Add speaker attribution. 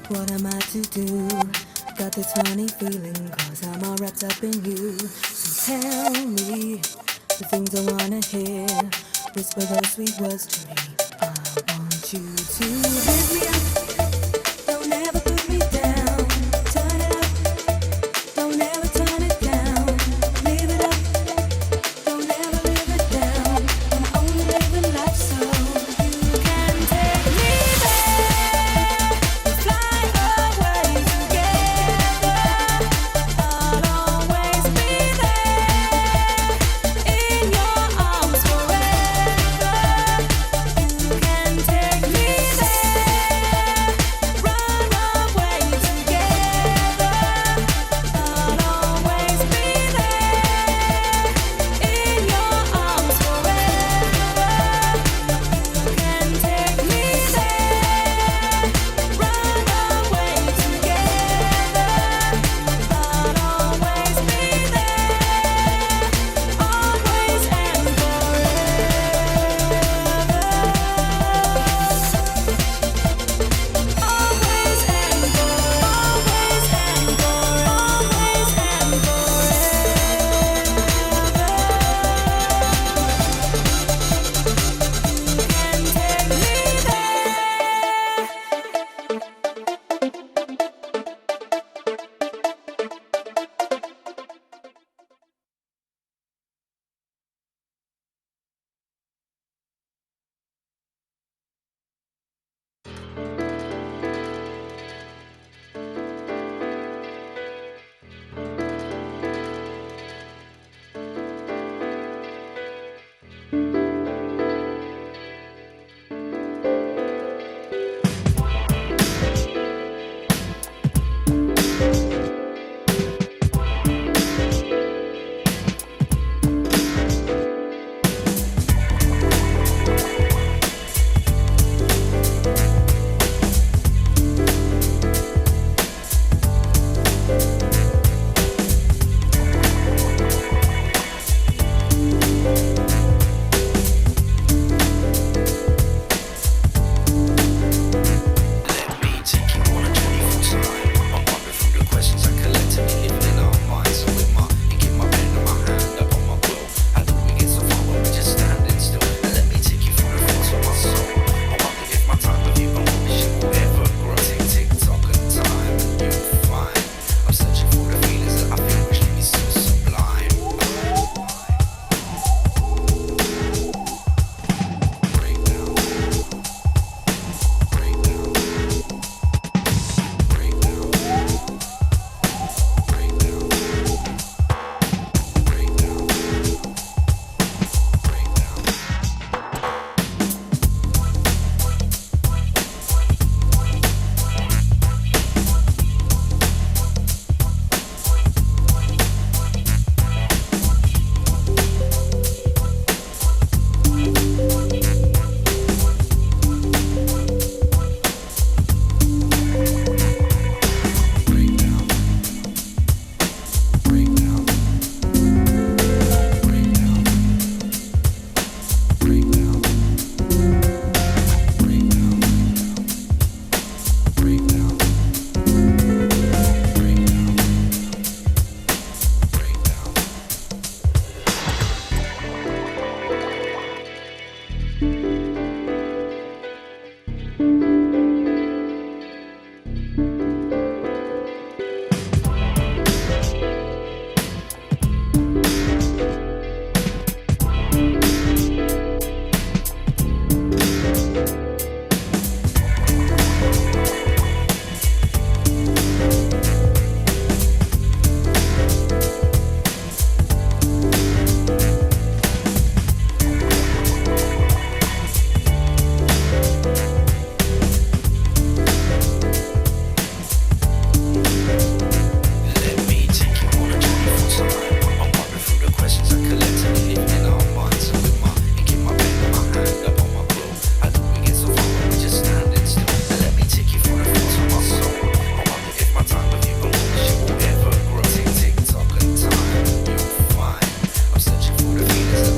Speaker 1: What am I to do? Got this funny feeling cause I'm all wrapped up in you. So tell me the things I wanna hear. Whisper those sweet words to me. I want you to lift me up. Don't ever put me down. Turn it up. Don't ever turn it down. Live it up. Don't ever live it down. I'm only living life so you can take me there. Fly away together. I'll always be there in your arms forever. You can take me there. Run away together. I'll always be there in your arms forever. You can take me there. Run away together. I'll always be there, always and forever. Always and always and always and breakdown.